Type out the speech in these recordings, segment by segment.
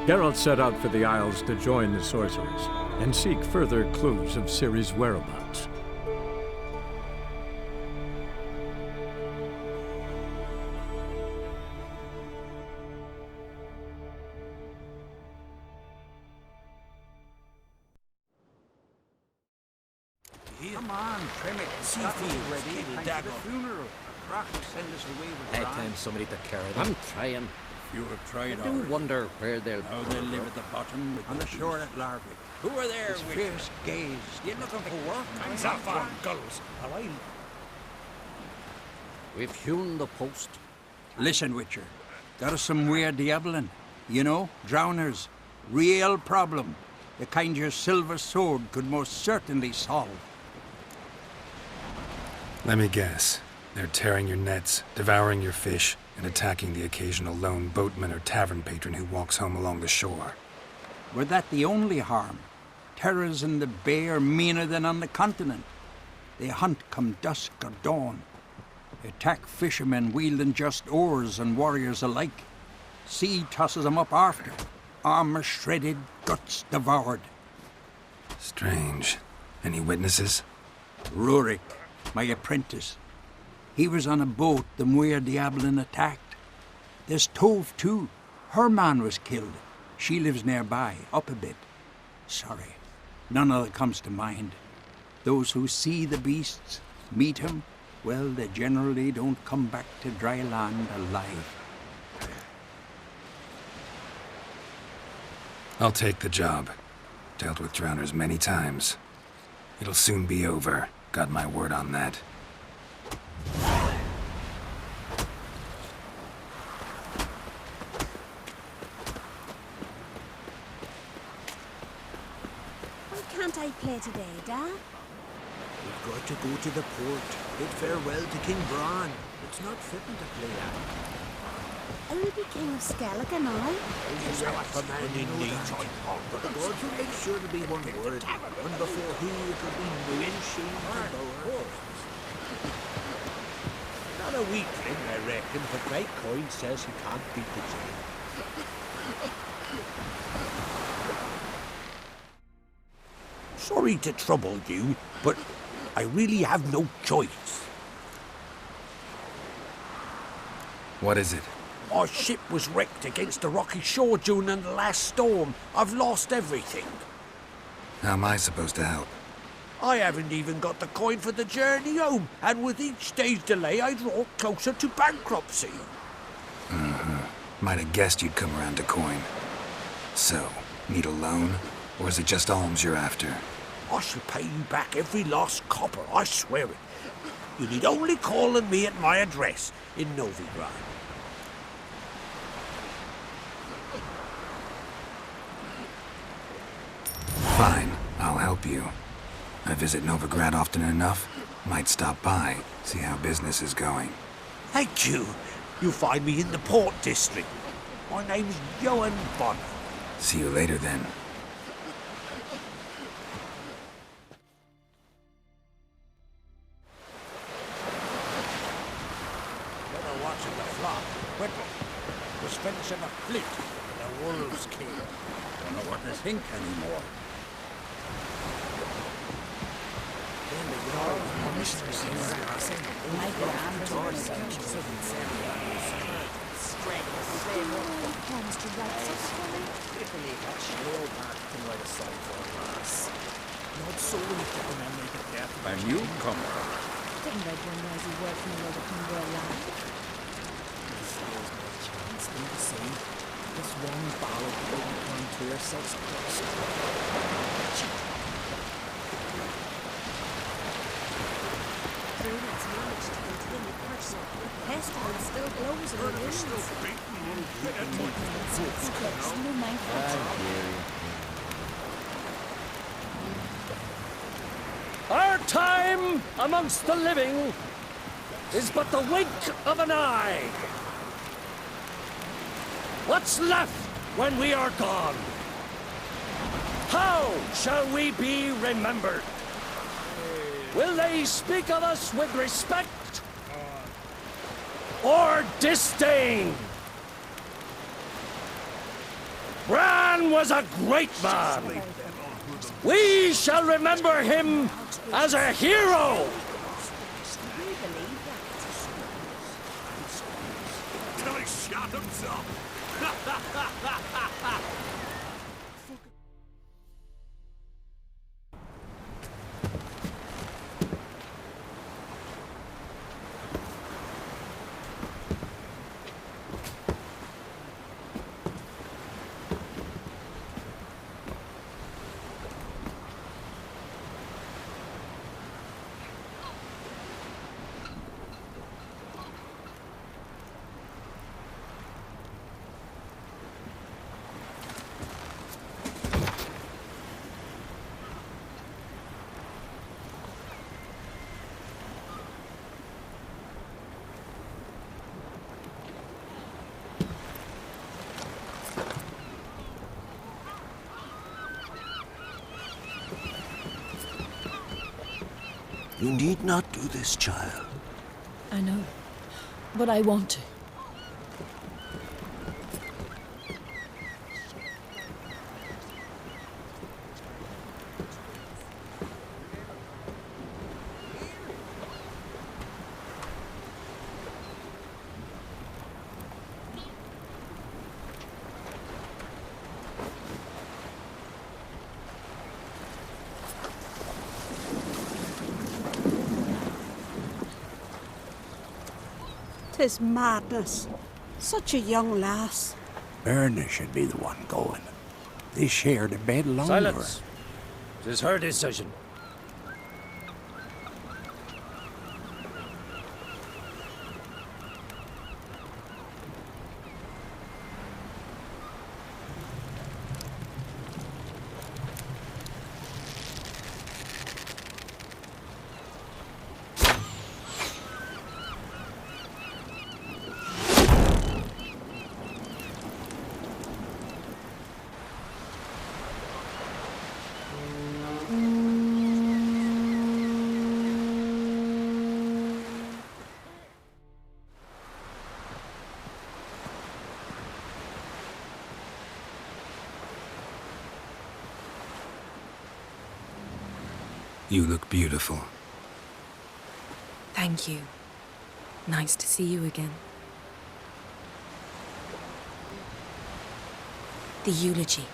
Geralt set out for the Isles to join the sorcerers and seek further clues of Ciri's whereabouts. Come on, trim it. See if you're ready. Time for the funeral. Brock will send us away with Bran. Time somebody to carry them. I'm trying. You have tried I do wonder where they'll... Now they'll live at the bottom on the shore at Larvick. Who are there? His fierce gaze. You looking for work? Hands off our gulls. We've hewn the post. Listen, Witcher. Got us some weird diabling. You know, drowners. Real problem. The kind your silver sword could most certainly solve. Let me guess. They're tearing your nets, devouring your fish, and attacking the occasional lone boatman or tavern patron who walks home along the shore. Were that the only harm? Terrors in the bay are meaner than on the continent. They hunt come dusk or dawn. They attack fishermen wielding just oars and warriors alike. Sea tosses them up after. Armor shredded, guts devoured. Strange. Any witnesses? Rurik, my apprentice. He was on a boat the Muir Diablin attacked. There's Tove, too. Her man was killed. She lives nearby, up a bit. Sorry, none other comes to mind. Those who see the beasts, meet him, well, they generally don't come back to dry land alive. I'll take the job. Dealt with drowners many times. It'll soon be over. Got my word on that. Why can't I play today, Dad? We've got to go to the port, bid farewell to King Bran. It's not fitting to play at. I will be King of Skellig and all. But the gods will make sure to be one word, and before he it'll be no shame to lower. Not a weakling, I reckon, but my coin says he can't beat the chain. Sorry to trouble you, but I really have no choice. What is it? Our ship was wrecked against the rocky shore during the last storm. I've lost everything. How am I supposed to help? I haven't even got the coin for the journey home, and with each day's delay, I draw closer to bankruptcy. Might have guessed you'd come around to coin. So, need a loan? Or is it just alms you're after? I shall pay you back every lost copper, I swear it. You need only call on me at my address in Novigrad. Fine, I'll help you. I visit Novigrad often enough. Might stop by, see how business is going. Thank you. You'll find me in the Port District. My name's Johan Bonner. See you later then. Better watching the flock. Whipple was finishing a fleet when the wolves came. Don't know what to think anymore. A newcomer. Didn't I do noisy work from the other King Royal land? This one ballad wouldn't come to yourselves close. Brunet's managed to continue personal. The pestilence still blows in the winds. No mind. Our time amongst the living is but the wink of an eye. What's left when we are gone? How shall we be remembered? Will they speak of us with respect or disdain? Bran! Bran was a great man. We shall remember him as a hero. I shot himself. You need not do this, child. I know, but I want to. Tis madness. Such a young lass. Erna should be the one going. They shared a bed longer. Silence. It is her decision. You look beautiful. Thank you. Nice to see you again. The eulogy.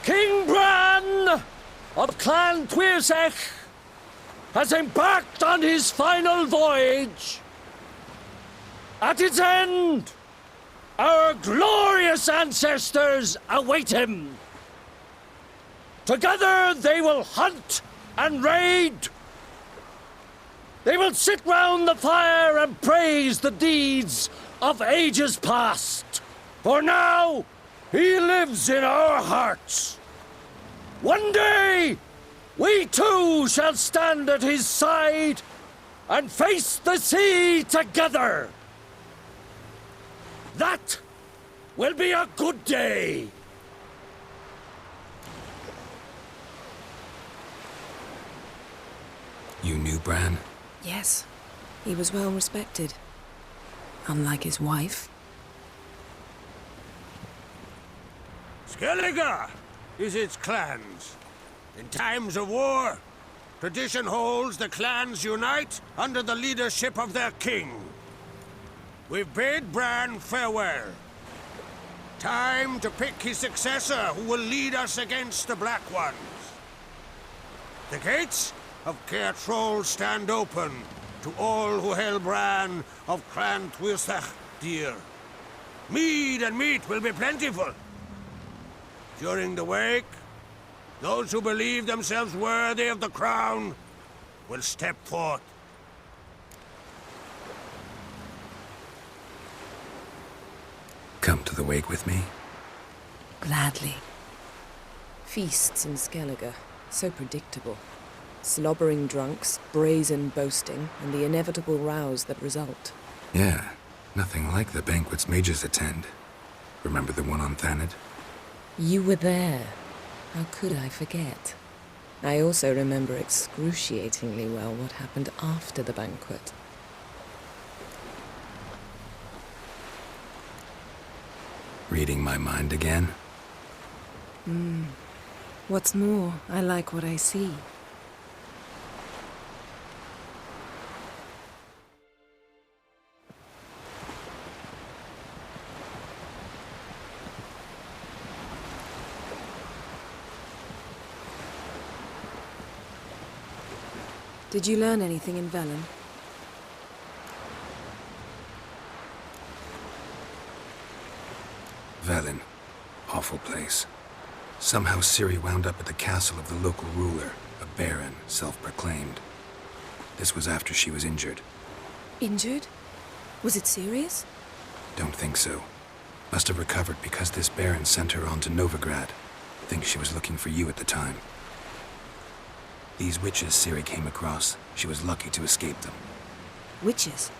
King Bran of Clan Tuirsech has embarked on his final voyage. At its end, our glorious ancestors await him. Together they will hunt and raid. They will sit round the fire and praise the deeds of ages past. For now, he lives in our hearts. One day, we too shall stand at his side and face the sea together. That will be a good day. You knew Bran? Yes, he was well respected. Unlike his wife. Skellige is its clans. In times of war, tradition holds the clans unite under the leadership of their king. We've bade Bran farewell. Time to pick his successor who will lead us against the Black Ones. The gates of Caer Troll stand open to all who held Bran of Clan Tuirsech dear. Mead and meat will be plentiful. During the wake, those who believe themselves worthy of the crown will step forth. Come to the wake with me? Gladly. Feasts in Skellige, so predictable. Slobbering drunks, brazen boasting, and the inevitable rows that result. Yeah, nothing like the banquets mages attend. Remember the one on Thanedd? You were there. How could I forget? I also remember excruciatingly well what happened after the banquet. Reading my mind again? What's more, I like what I see. Did you learn anything in Velen? Velen. Awful place. Somehow Ciri wound up at the castle of the local ruler, a baron, self-proclaimed. This was after she was injured. Injured? Was it serious? Don't think so. Must have recovered because this baron sent her on to Novigrad. Think she was looking for you at the time. These witches Ciri came across, she was lucky to escape them. Witches?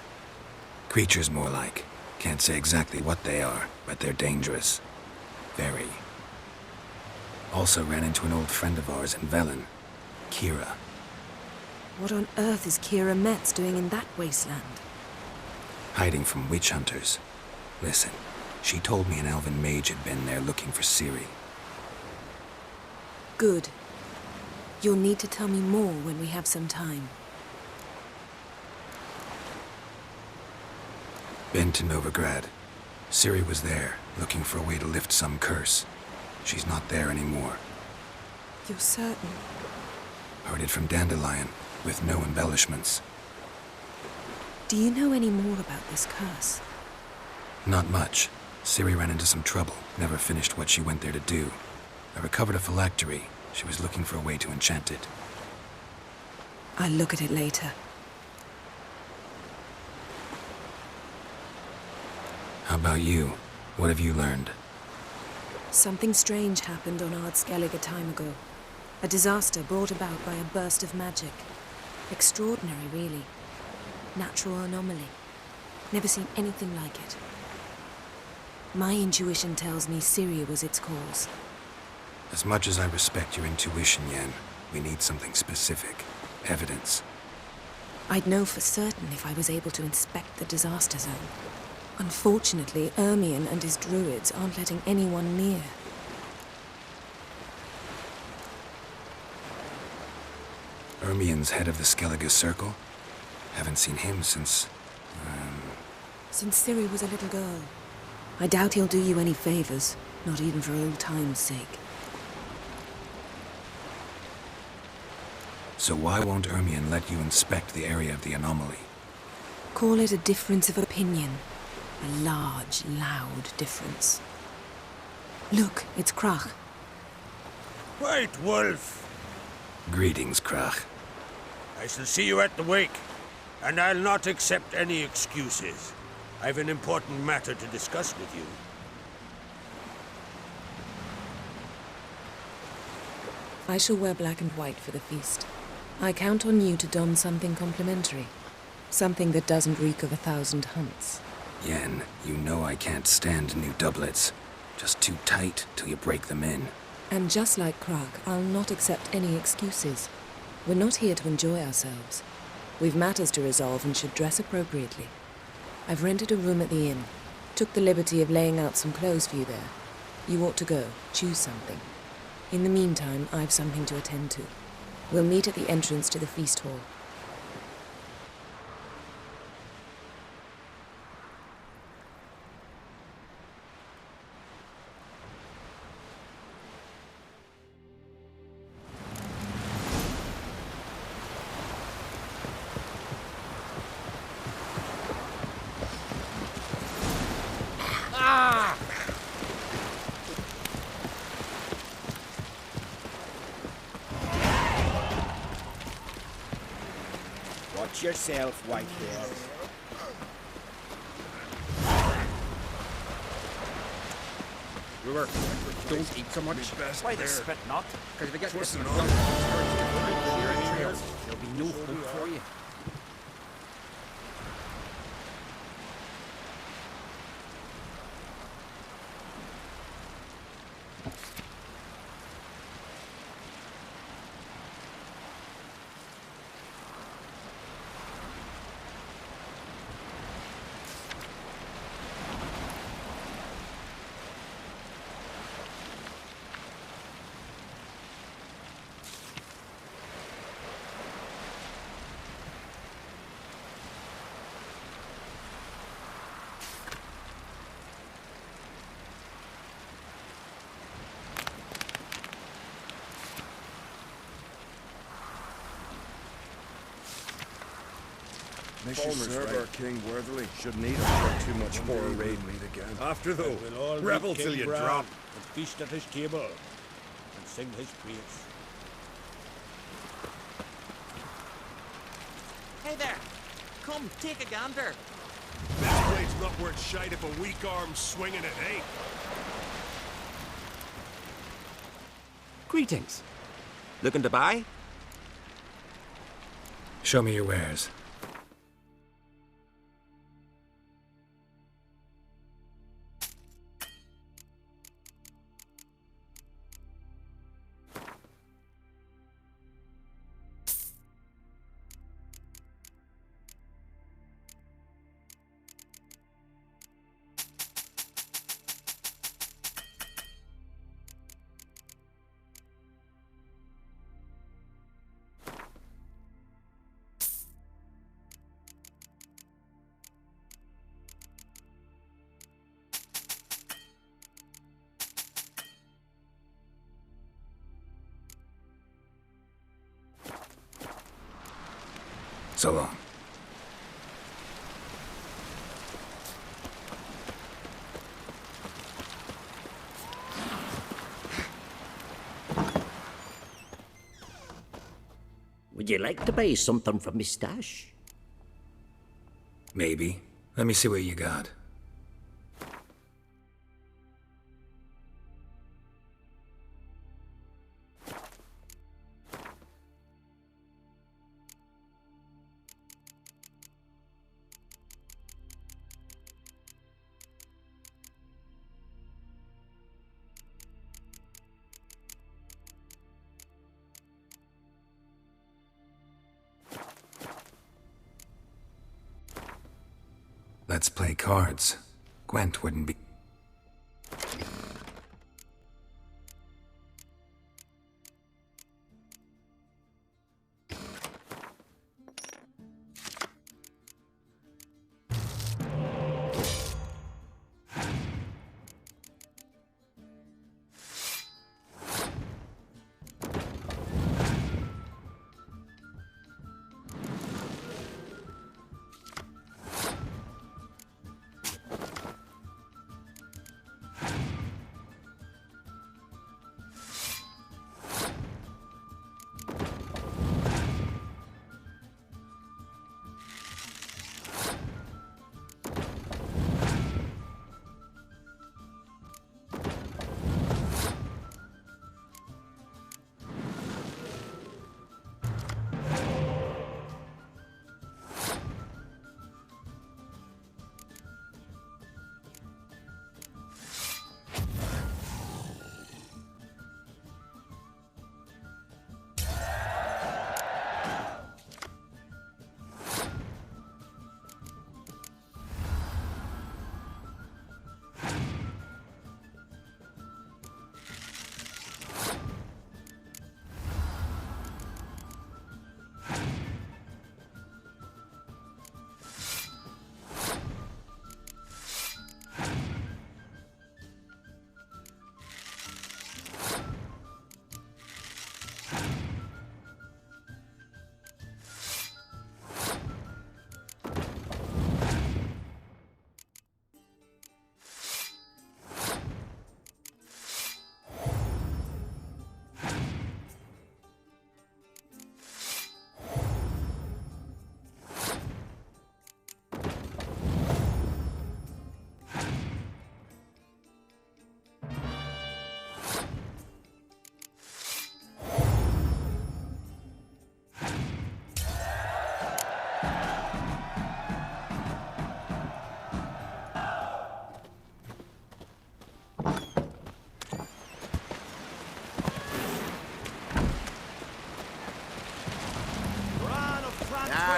Creatures more like. Can't say exactly what they are, but they're dangerous. Very. Also ran into an old friend of ours in Velen, Kira. What on earth is Kira Metz doing in that wasteland? Hiding from witch hunters. Listen, she told me an elven mage had been there looking for Ciri. Good. You'll need to tell me more when we have some time. Been to Novigrad. Ciri was there, looking for a way to lift some curse. She's not there anymore. You're certain? Heard it from Dandelion, with no embellishments. Do you know any more about this curse? Not much. Ciri ran into some trouble, never finished what she went there to do. I recovered a phylactery. She was looking for a way to enchant it. I'll look at it later. How about you? What have you learned? Something strange happened on Ard Skellig a time ago. A disaster brought about by a burst of magic. Extraordinary, really. Natural anomaly. Never seen anything like it. My intuition tells me Ciri was its cause. As much as I respect your intuition, Yen, we need something specific. Evidence. I'd know for certain if I was able to inspect the disaster zone. Unfortunately, Ermion and his druids aren't letting anyone near. Ermion's head of the Skellige Circle? Haven't seen him since... Since Ciri was a little girl. I doubt he'll do you any favors, not even for old time's sake. So why won't Ermion let you inspect the area of the anomaly? Call it a difference of opinion. A large, loud difference. Look, it's Krach. White Wolf! Greetings, Krach. I shall see you at the wake, and I'll not accept any excuses. I've an important matter to discuss with you. I shall wear black and white for the feast. I count on you to don something complimentary. Something that doesn't reek of 1,000 hunts. Yen, you know I can't stand new doublets. Just too tight till you break them in. And just like Krach, I'll not accept any excuses. We're not here to enjoy ourselves. We've matters to resolve and should dress appropriately. I've rented a room at the inn. Took the liberty of laying out some clothes for you there. You ought to go. Choose something. In the meantime, I've something to attend to. We'll meet at the entrance to the feast hall. Watch yourself, Whitehead. Ruler, don't eat so much. Why the spit not? Because if you get this, there'll be no hope for you. serve our king worthily. Should need him too much for a raid meet again. After though, We'll all revel meet till King you Bran drop. and feast at his table and sing his praise. Hey there! Come, take a gander. This blade's not worth shite if a weak arm's swinging it, eh? Greetings. Looking to buy? Show me your wares. So long. Would you like to buy something from me stash? Maybe. Let me see what you got. Let's play cards. Gwent wouldn't be...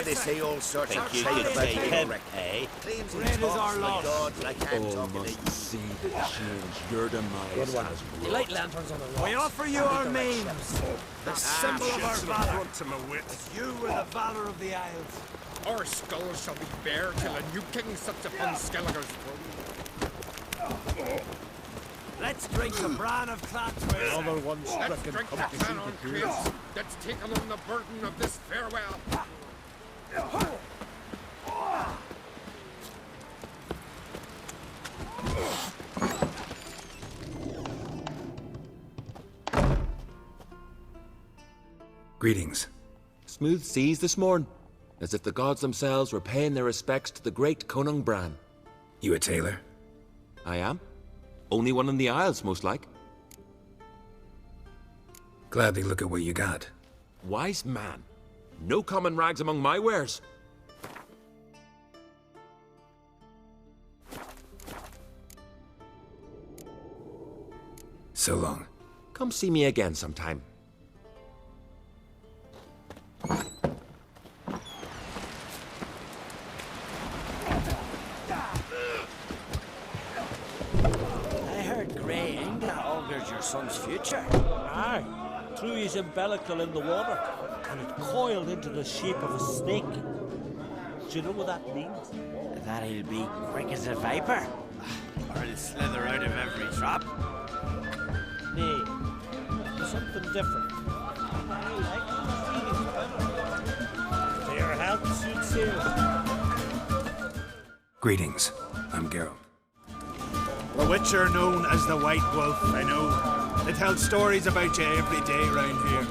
They say all sorts of shit could about take him, Ulrich. eh? Claims he Red is talks our like loss. God, but I can't talk to you. See the change your demise has You light lanterns on the rocks. We offer you our names, the symbol of our valor. to my wit. You were the valor of the Isles. Our skulls shall be bare till a new king sits upon Skelliger's throne. Let's drink the Bran of Clatway. Another one Let's stricken drink come that to see man on the peers. Chris that's taken on the burden of this farewell. Greetings. Smooth seas this morn, as if the gods themselves were paying their respects to the great Conung Bran. You a tailor? I am. Only one in the Isles, most like. Gladly look at what you got. Wise man. No common rags among my wares. So long. Come see me again sometime. I heard Grey Inga augurs your son's future. Aye, threw his umbilical in the water, and it coiled into the shape of a snake. Do you know what that means? That he'll be quick as a viper. Or he'll slither out of every trap. Nay, something different. I like the feelings. To your health, sweet sailor. Greetings. I'm Geralt. The Witcher known as the White Wolf, I know. They tell stories about you every day round here.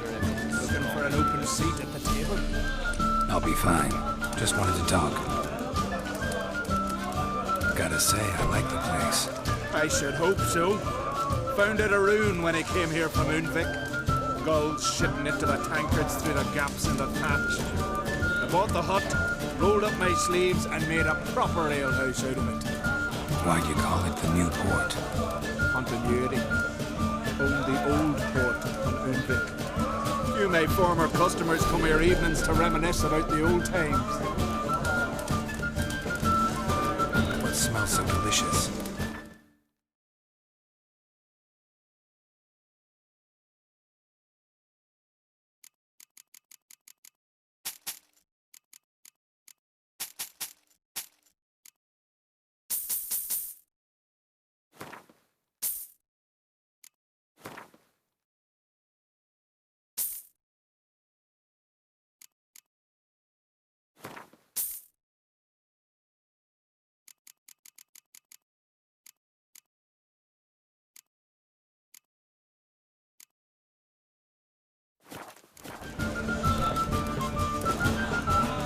Looking for an open seat at the table? I'll be fine. Just wanted to talk. Gotta say, I like the place. I should hope so. Found it a rune when I came here from Unvik. Gulls shipping it to the tankards through the gaps in the thatch. I bought the hut, rolled up my sleeves, and made a proper alehouse out of it. Why'd you call it the New Port? Continuity. Owned the old port on Unvik. Few of my former customers come here evenings to reminisce about the old times. What smells so delicious?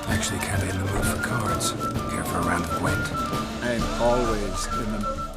Actually kinda in the mood for cards. Care for a round of Gwent? I'm always in the...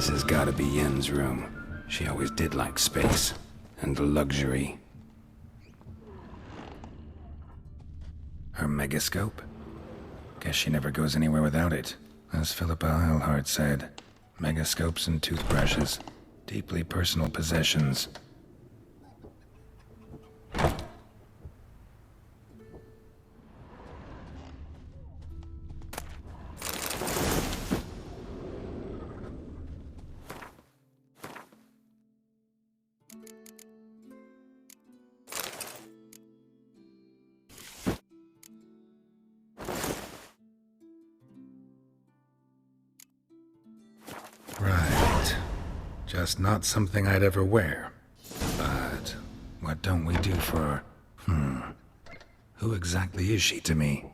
This has gotta be Yen's room. She always did like space and luxury. Her megascope? Guess she never goes anywhere without it. As Philippa Eilhart said, megascopes and toothbrushes, deeply personal possessions. Right. Just not something I'd ever wear. But what don't we do for... Who exactly is she to me?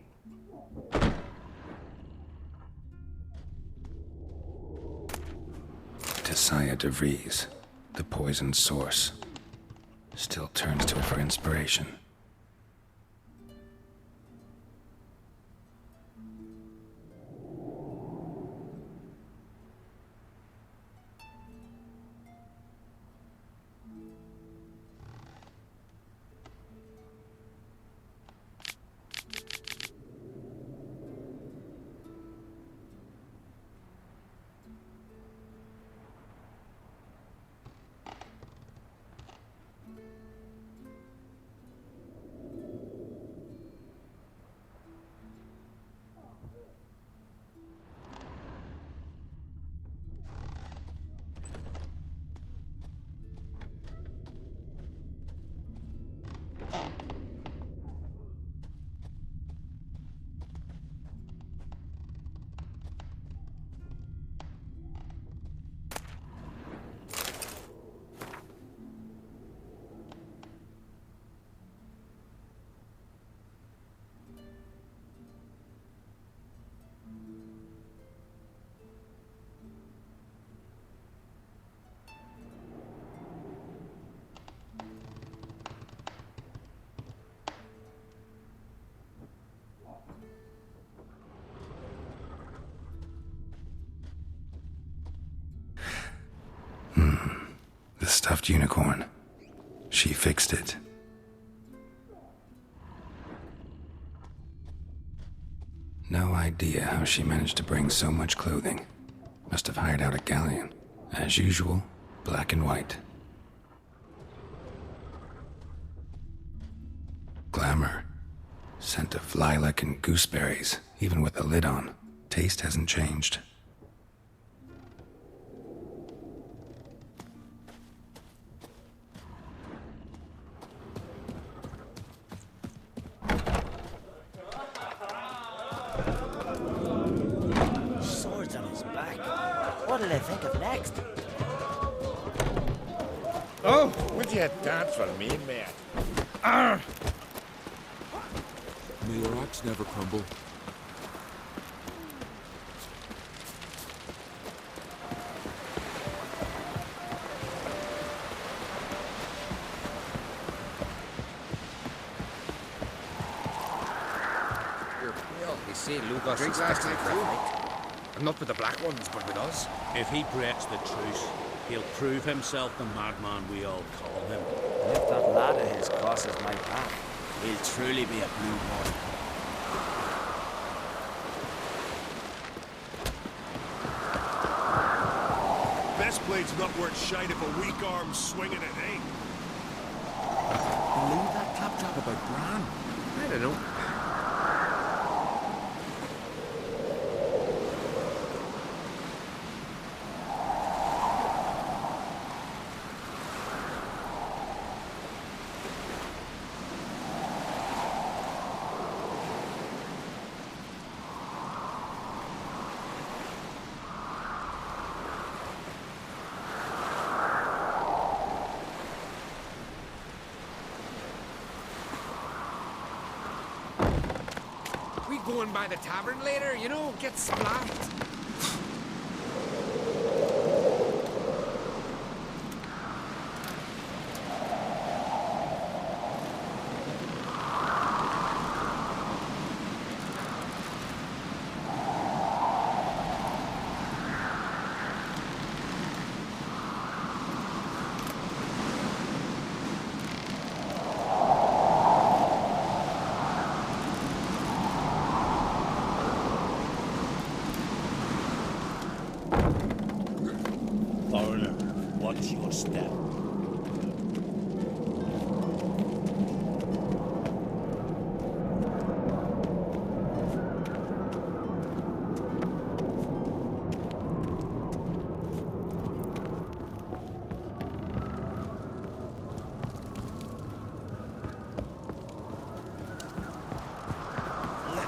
Tessia de Vries, the poison source. Still turns to it for inspiration. The stuffed unicorn. She fixed it. No idea how she managed to bring so much clothing. Must have hired out a galleon. As usual, black and white. Glamour. Scent of lilac and gooseberries, even with the lid on. Taste hasn't changed. Swords on his back. What'll they think of next? Oh, would you dance for me, mate? Arr! May your axe never crumble. You're pale. You see, Lucas drinks last night too. And not with the black ones, but with us. If he breaks the truce, he'll prove himself the madman we all call him. And if that lad of his crosses my path, he'll truly be a blue boy. Best blade's not worth shite if a weak arm's swinging it, eh? Believe that claptrap about Bran? I don't know. Going by the tavern later, you know, get splat. Watch your step.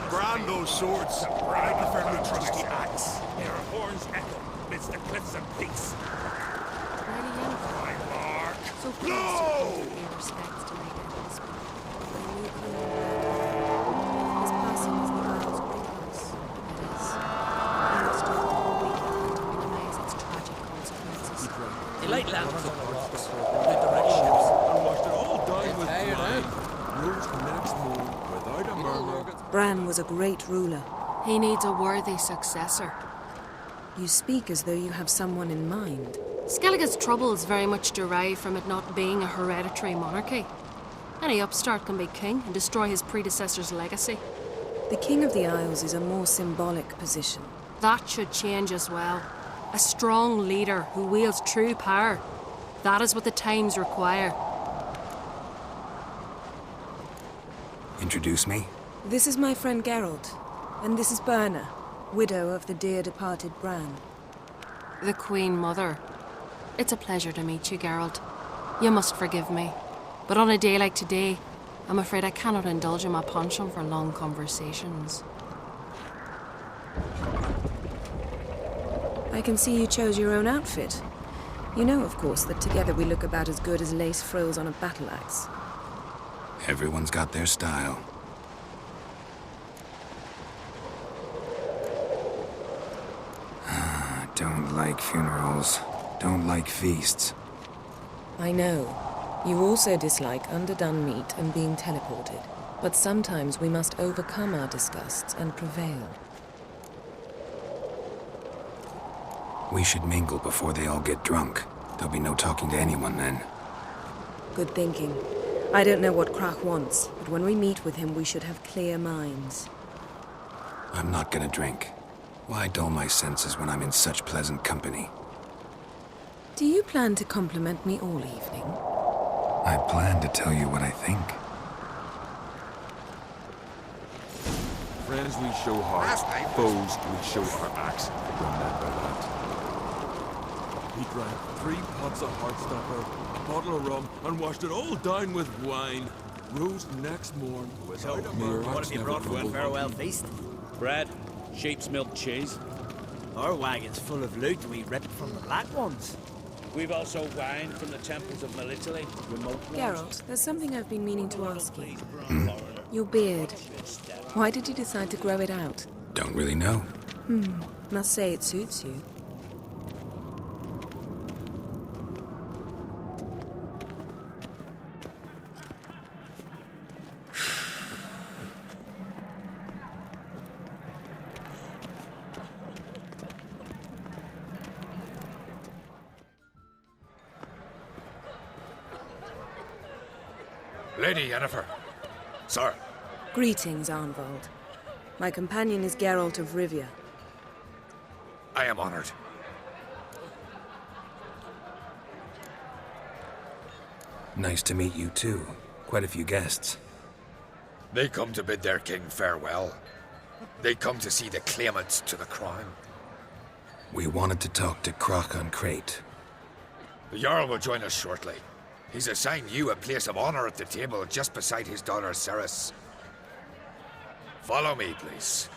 Bran those swords. I prefer my trusty axe. Their horns echo amidst the cliffs of peace. My mark. So pleased Blow! to pay respects to my enemies. They knew him his passing is the Isle's great loss. That is, he must do all we can to minimize its tragic consequences. The light lamps on the rocks. Lit the red ships and washed it all down with wine. Rose the next morning without a murmur. Bran was a great ruler. He needs a worthy successor. You speak as though you have someone in mind. Skellige's troubles very much derive from it not being a hereditary monarchy. Any upstart can be king and destroy his predecessor's legacy. The King of the Isles is a more symbolic position. That should change as well. A strong leader who wields true power. That is what the times require. Introduce me? This is my friend Geralt, and this is Berna, widow of the dear departed Bran. The Queen Mother. It's a pleasure to meet you, Geralt. You must forgive me, but on a day like today, I'm afraid I cannot indulge in my penchant for long conversations. I can see you chose your own outfit. You know, of course, that together we look about as good as lace frills on a battle axe. Everyone's got their style. Don't like funerals. Don't like feasts. I know. You also dislike underdone meat and being teleported. But sometimes we must overcome our disgusts and prevail. We should mingle before they all get drunk. There'll be no talking to anyone then. Good thinking. I don't know what Krach wants, but when we meet with him, we should have clear minds. I'm not gonna drink. Why dull my senses when I'm in such pleasant company? Do you plan to compliment me all evening? I plan to tell you what I think. Friends we show heart, foes we show our axe. Remember that. We drank 3 pots of Heartstopper, a bottle of rum, and washed it all down with wine. Rose next morn without a murmur. What have you brought for a farewell feast? Bread, sheep's milk cheese. Our wagon's full of loot we ripped from the Black Ones. We've also wine from the temples of Melitele, remote ones. Geralt, there's something I've been meaning to ask you. Your beard. Why did you decide to grow it out? Don't really know. Must say it suits you. Lady Yennefer. Sir. Greetings, Arnvald. My companion is Geralt of Rivia. I am honored. Nice to meet you too. Quite a few guests. They come to bid their king farewell. They come to see the claimants to the crown. We wanted to talk to Krach on Crate. The Jarl will join us shortly. He's assigned you a place of honor at the table just beside his daughter Ceres. Follow me, please.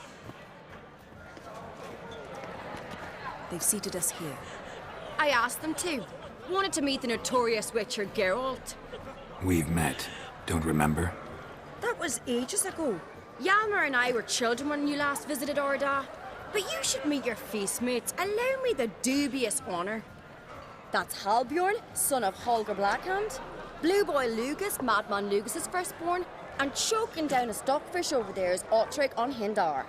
They've seated us here. I asked them to. Wanted to meet the notorious witcher Geralt. We've met. Don't remember? That was ages ago. Yalmer and I were children when you last visited Orda. But you should meet your feast mates. Allow me the dubious honor. That's Halbjorn, son of Holger Blackhand, Blue Boy Lugus, Madman Lugus's firstborn, and choking down a stockfish over there is Otric on Hindar.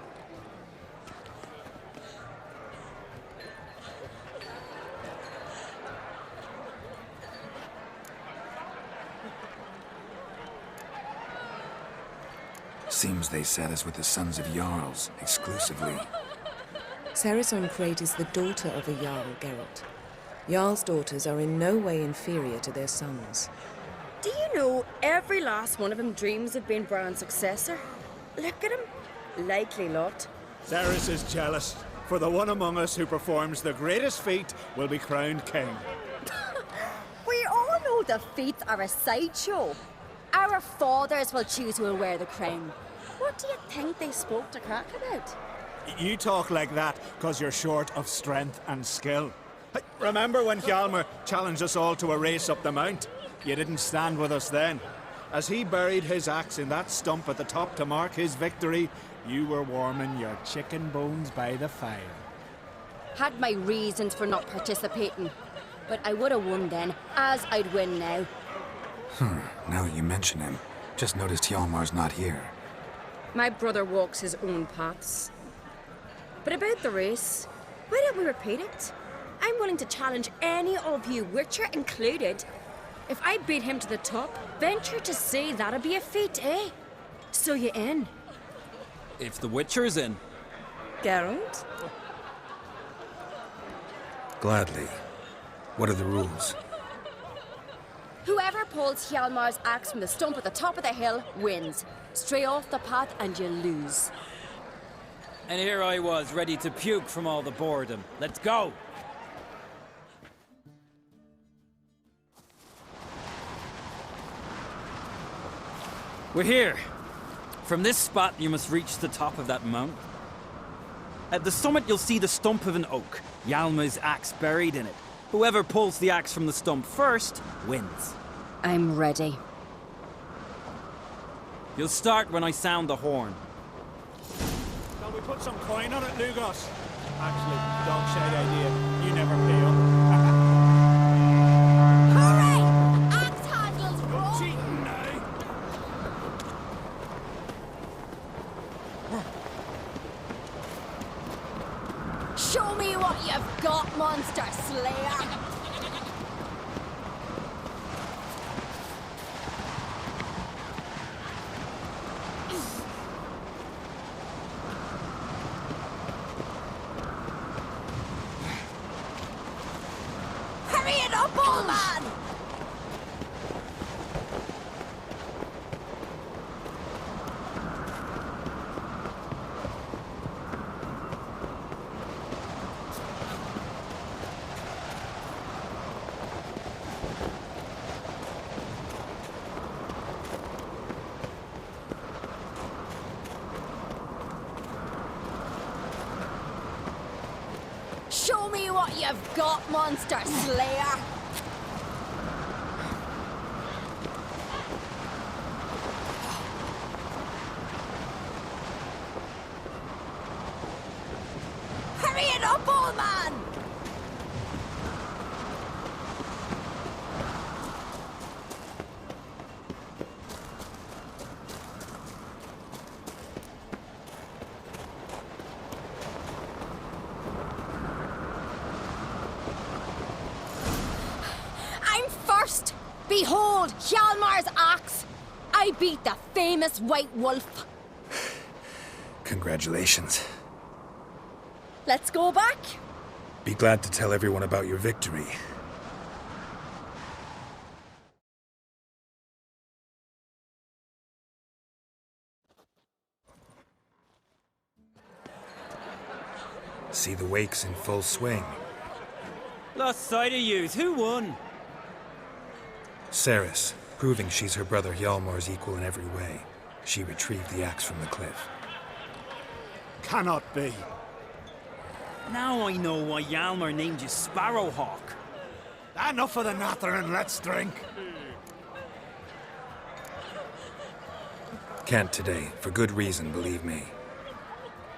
Seems they set us with the sons of Jarls, exclusively. Ceres on Crate is the daughter of a Jarl, Geralt. Jarl's daughters are in no way inferior to their sons. Do you know every last one of them dreams of being Bran's successor? Look at him. Likely lot. Cerys is jealous, for the one among us who performs the greatest feat will be crowned king. We all know the feats are a sideshow. Our fathers will choose who will wear the crown. What do you think they spoke to Crack about? You talk like that because you're short of strength and skill. Hey, remember when Hjalmar challenged us all to a race up the mount? You didn't stand with us then. As he buried his axe in that stump at the top to mark his victory, you were warming your chicken bones by the fire. Had my reasons for not participating. But I would have won then, as I'd win now. Now that you mention him, just noticed Hjalmar's not here. My brother walks his own paths. But about the race, why don't we repeat it? I'm willing to challenge any of you, Witcher included. If I beat him to the top, venture to say that'd be a feat, eh? So you in? If the Witcher's in. Geralt? Gladly. What are the rules? Whoever pulls Hjalmar's axe from the stump at the top of the hill wins. Stray off the path and you lose. And here I was, ready to puke from all the boredom. Let's go! We're here. From this spot, you must reach the top of that mountain. At the summit, you'll see the stump of an oak, Hjalmar's axe buried in it. Whoever pulls the axe from the stump first wins. I'm ready. You'll start when I sound the horn. Shall we put some coin on it, Lugos? Actually, dog shade idea. You never pay up. Hooray! Axe handles roll! Cheating now. Show me what you've got, monster slayer! Hurry it up, old man! Show me what you've got, monster slayer! Hurry it up, old man! Behold, Hjalmar's axe! I beat the famous White Wolf. Congratulations. Let's go back. Be glad to tell everyone about your victory. See the wakes in full swing. Lost sight of yous. Who won? Cerys, proving she's her brother Hjalmar's equal in every way. She retrieved the axe from the cliff. Cannot be. Now I know why Hjalmar named you Sparrowhawk. Enough of the natter and let's drink. Can't today, for good reason, believe me.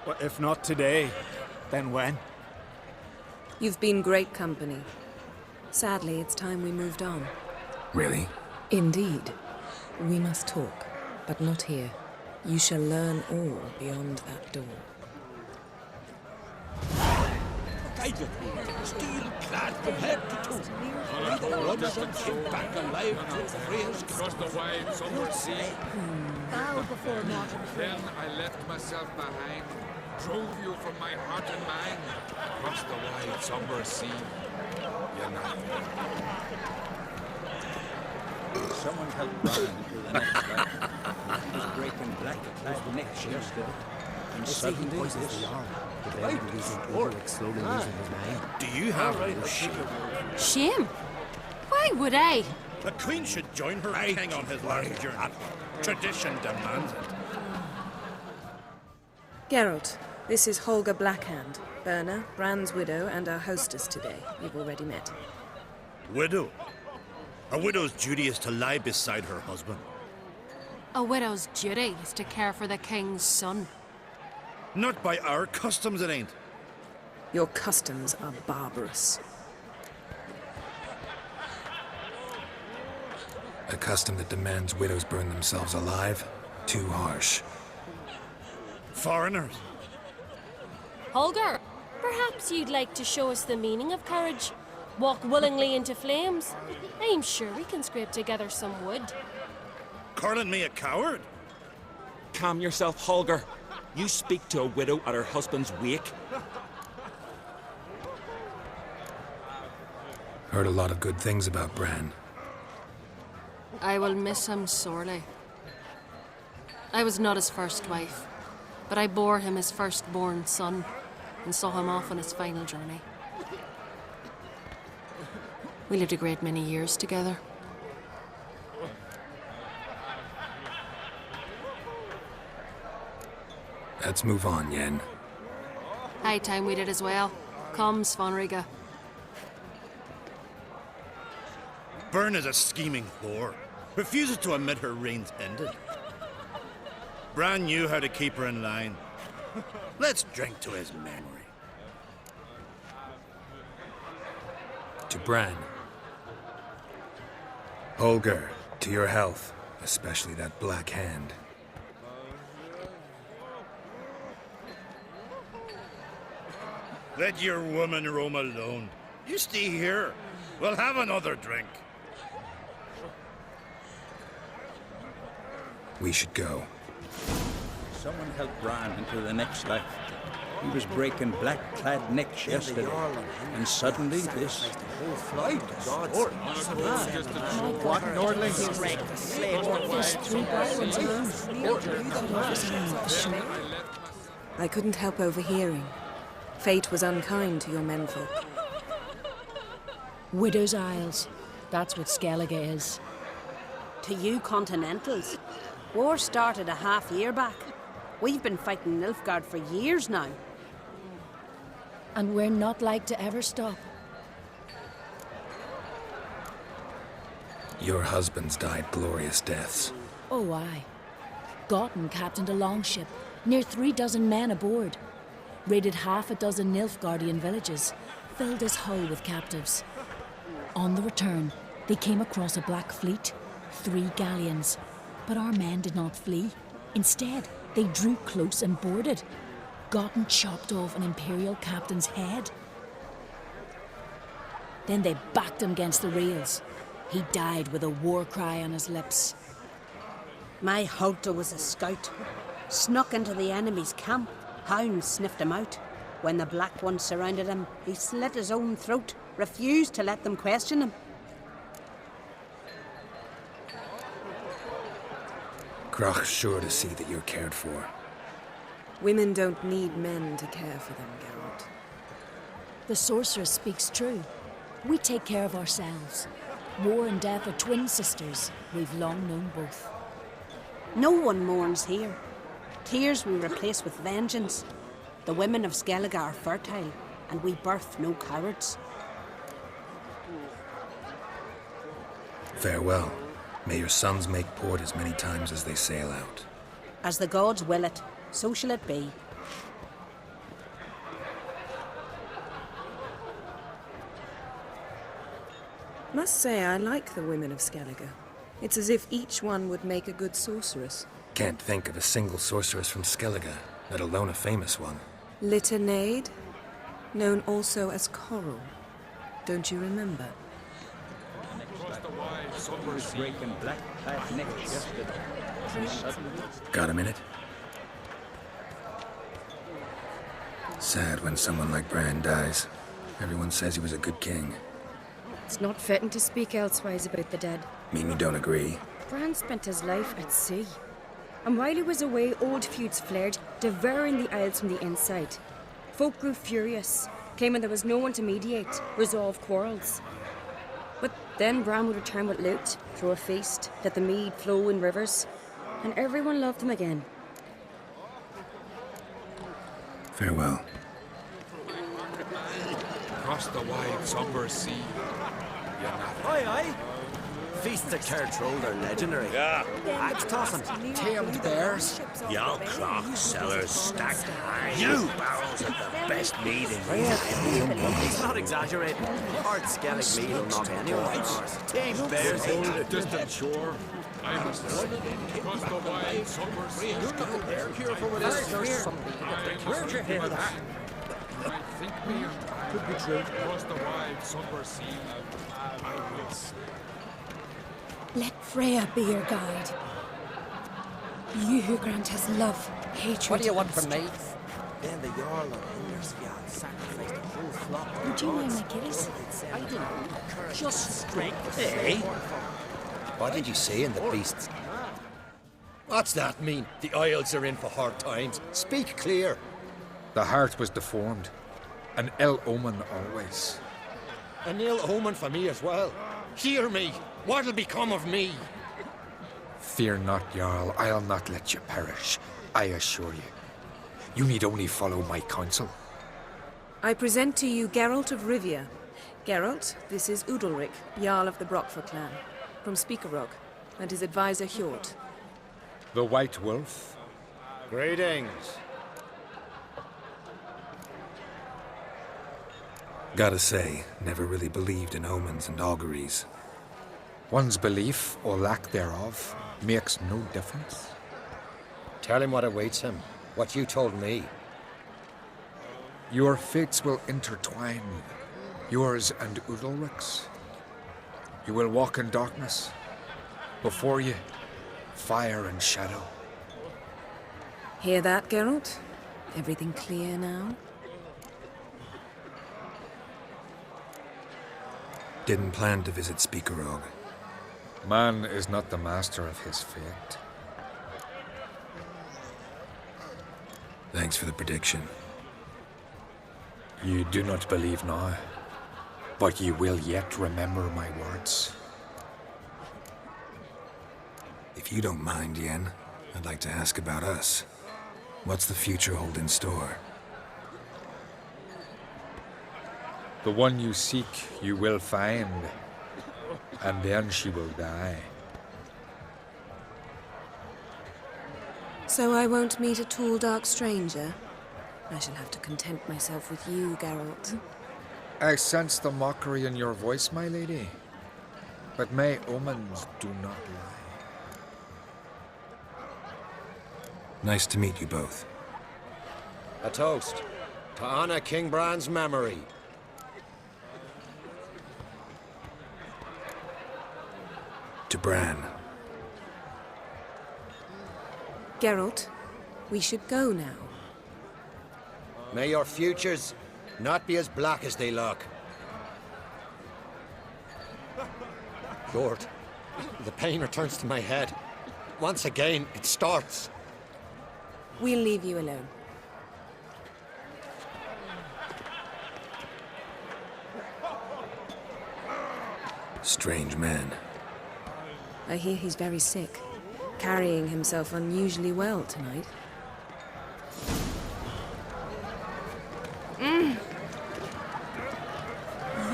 Well, if not today, then when? You've been great company. Sadly, it's time we moved on. Really? Indeed. We must talk, but not here. You shall learn all beyond that door. Steel clad from head to toe. Robinson came back alive to praise Across the wide summer sea. Bow before Martin. Then I left myself behind, drove you from my heart and mind, across the wide somber sea. Someone help Bran into the next life. He was breaking black clad necks yesterday. And suddenly this... The bear losing Ulrich, slowly losing his mind. Do you have no shame? Shame? Why would I? The Queen should join her king on his last journey. Tradition demands it. Geralt, this is Holger Blackhand, Berna, Bran's widow, and our hostess today. You've already met. Widow? A widow's duty is to lie beside her husband. A widow's duty is to care for the king's son. Not by our customs, it ain't. Your customs are barbarous. A custom that demands widows burn themselves alive? Too harsh. Foreigners? Holger, perhaps you'd like to show us the meaning of courage. Walk willingly into flames. I'm sure we can scrape together some wood. Calling me a coward? Calm yourself, Holger. You speak to a widow at her husband's wake. Heard a lot of good things about Bran. I will miss him sorely. I was not his first wife, but I bore him his firstborn son and saw him off on his final journey. We lived a great many years together. Let's move on, Yen. High time we did as well. Come, Svanriga. Byrne is a scheming whore. Refuses to admit her reign's ended. Bran knew how to keep her in line. Let's drink to his memory. To Bran. Holger, to your health, especially that black hand. Let your woman roam alone. You stay here. We'll have another drink. We should go. Someone help Bran into the next life. He was breaking black clad necks yesterday. And suddenly this... Whole flight, God's What Nordling? There's 3 black ones alone. I couldn't help overhearing. Fate was unkind to your menfolk. Widow's Isles. That's what Skellige is. To you Continentals, war started a half year back. We've been fighting Nilfgaard for years now. And we're not like to ever stop. Your husbands died glorious deaths. Oh, aye. Gotten captained a longship, near 36 men aboard. Raided half a dozen Nilfgaardian villages, filled his hull with captives. On the return, they came across a black fleet, 3 galleons. But our men did not flee. Instead, they drew close and boarded. Gotten chopped off an imperial captain's head. Then they backed him against the rails. He died with a war cry on his lips. My Hulta was a scout. Snuck into the enemy's camp. Hounds sniffed him out. When the Black Ones surrounded him, he slit his own throat, refused to let them question him. Crach's sure to see that you're cared for. Women don't need men to care for them, Geralt. The sorceress speaks true. We take care of ourselves. War and death are twin sisters. We've long known both. No one mourns here. Tears we replace with vengeance. The women of Skellige are fertile, and we birth no cowards. Farewell. May your sons make port as many times as they sail out. As the gods will it, so shall it be. Must say I like the women of Skellige. It's as if each one would make a good sorceress. Can't think of a single sorceress from Skellige, let alone a famous one. Litternaid, known also as Coral. Don't you remember? Breaking black clad necks yesterday. And suddenly... Got a minute? Sad when someone like Bran dies. Everyone says he was a good king. It's not fitting to speak elsewise about the dead. Mean you don't agree? Bran spent his life at sea. And while he was away, old feuds flared, devouring the Isles from the inside. Folk grew furious, claiming there was no one to mediate, resolve quarrels. But then Bran would return with loot, throw a feast, let the mead flow in rivers, and everyone loved him again. Farewell. Across the wide, somber sea. Aye, aye. Feasts at Cartroll are legendary. Yeah. Axe tossing. Tamed bears. Young clock sellers stacked high. You barrels at the best meat in He's not exaggerating. Hard skellig meat will knock anyone for ours. Tamed bears in a distant shore. I must across the wide, somber sea. They're here for what is Where'd you hear that? I think me could be true. Across the wide, somber sea. I will see. Let Freya be your guide. You who grant us love, hatred. What do you want from me? Then the Jarl of Hindersfjall sacrificed a whole flock. Would you mind my gillies? I didn't. Just strength, eh? What did you say in the beasts? What's that mean? The Isles are in for hard times. Speak clear. The heart was deformed. An ill omen always. An ill omen for me as well. Hear me. What'll become of me? Fear not, Jarl. I'll not let you perish. I assure you. You need only follow my counsel. I present to you Geralt of Rivia. Geralt, this is Udalric, Jarl of the Brockfer clan, from Speakerog, and his advisor Hjort. The White Wolf. Greetings. Gotta say, never really believed in omens and auguries. One's belief, or lack thereof, makes no difference. Tell him what awaits him. What you told me. Your fates will intertwine, yours and Udalric's. You will walk in darkness. Before you, fire and shadow. Hear that, Geralt? Everything clear now? Didn't plan to visit Speakerog. Man is not the master of his fate. Thanks for the prediction. You do not believe now, but you will yet remember my words. If you don't mind, Yen, I'd like to ask about us. What's the future hold in store? The one you seek, you will find, and then she will die. So I won't meet a tall, dark stranger? I shall have to content myself with you, Geralt. I sense the mockery in your voice, my lady. But my omens do not lie. Nice to meet you both. A toast to honor King Bran's memory. To Bran. Geralt, we should go now. May your futures not be as black as they look. Lord, the pain returns to my head. Once again, it starts. We'll leave you alone. Strange man. I hear he's very sick, carrying himself unusually well tonight. You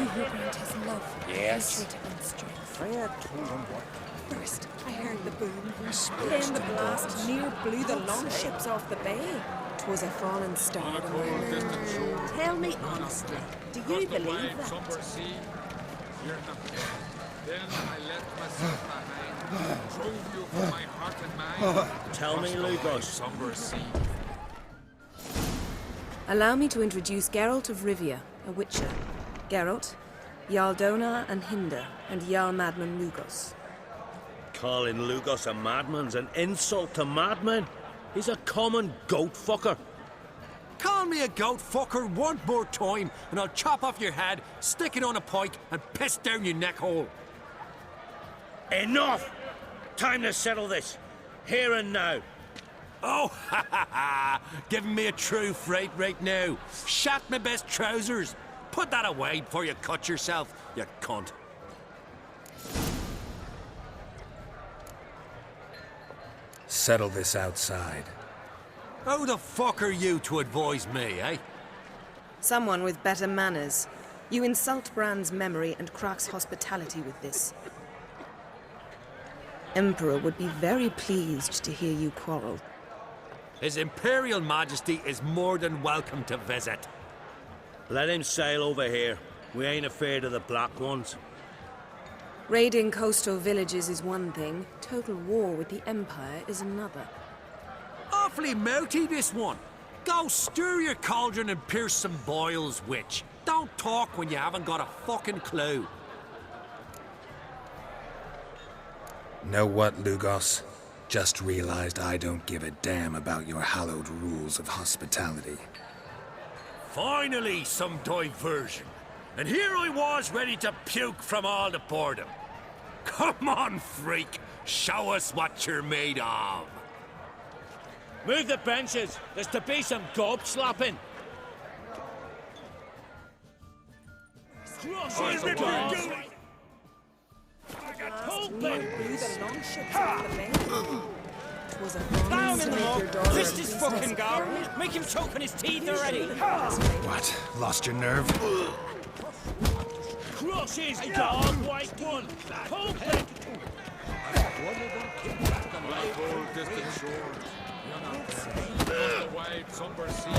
who grant his love, Yes. hatred and strength. Freya told him what. First, I heard the boom. Then the blast near blew the longships off the bay. 'Twas a fallen star to my man. Tell me honestly, do you believe that? Then I left myself behind, drove you from my heart and mind. Tell me, Lugos. Somber sea. Allow me to introduce Geralt of Rivia, a witcher. Geralt, Jarl Dona and Hinder, and Jarl Madman Lugos. Calling Lugos a madman's an insult to madmen. He's a common goat fucker. Call me a goat fucker one more time, and I'll chop off your head, stick it on a pike, and piss down your neck hole. Enough! Time to settle this. Here and now. Oh, ha ha ha! Giving me a true fright right now. Shat my best trousers. Put that away before you cut yourself, you cunt. Settle this outside. Who the fuck are you to advise me, eh? Someone with better manners. You insult Bran's memory and Croc's hospitality with this. Emperor would be very pleased to hear you quarrel. His Imperial Majesty is more than welcome to visit. Let him sail over here. We ain't afraid of the Black Ones. Raiding coastal villages is one thing. Total war with the Empire is another. Awfully mouty, this one. Go stir your cauldron and pierce some boils, witch. Don't talk when you haven't got a fucking clue. Know what, Lugos? Just realized I don't give a damn about your hallowed rules of hospitality. Finally, some diversion. And here I was ready to puke from all the boredom. Come on, freak. Show us what you're made of. Move the benches. There's to be some gob slapping. Down in the mug! Twist his fucking gob! Make him choke on his teeth already! What? Lost your nerve? Crush his dog, white one! Copeland! Black gold distant shore. You're not there. The wide somber sea.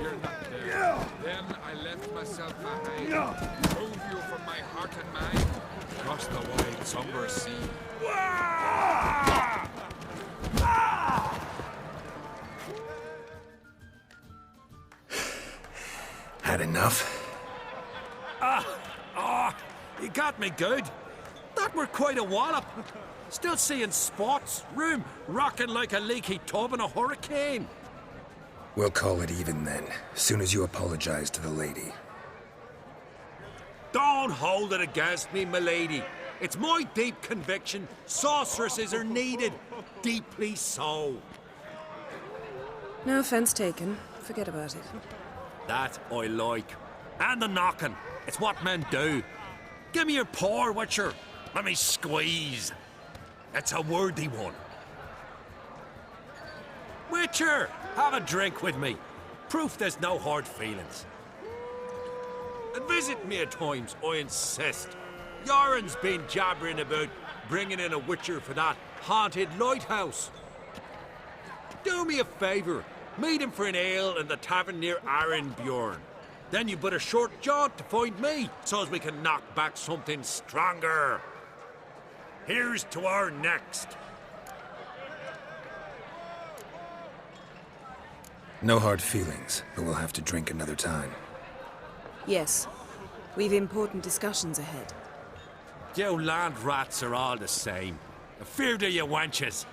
You're not there. Then I left myself behind. Drove you from my heart and mind. Across the wide somber sea. Had enough? You got me good. That were quite a wallop. Still seeing spots, room rocking like a leaky tub in a hurricane. We'll call it even then, soon as you apologize to the lady. Don't hold it against me, milady. It's my deep conviction sorceresses are needed. Deeply so. No offense taken. Forget about it. That I like. And the knocking. It's what men do. Give me your paw, Witcher. Let me squeeze. It's a worthy one. Witcher, have a drink with me. Proof there's no hard feelings. And visit me at times, I insist. Yoren's been jabbering about bringing in a Witcher for that haunted lighthouse. Do me a favour. Meet him for an ale in the tavern near Arenbjorn. Then you but a short jaunt to find me, so as we can knock back something stronger. Here's to our next. No hard feelings, but we'll have to drink another time. Yes. We've important discussions ahead. You land rats are all the same. Feared of you wenches.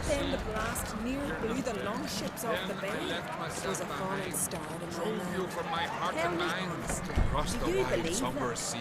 Then the blast near blew the longships off the bay. It was a falling star in my Drove you mind. from my heart Tell and me mind. honestly, Across do the you wide believe somber that? sea.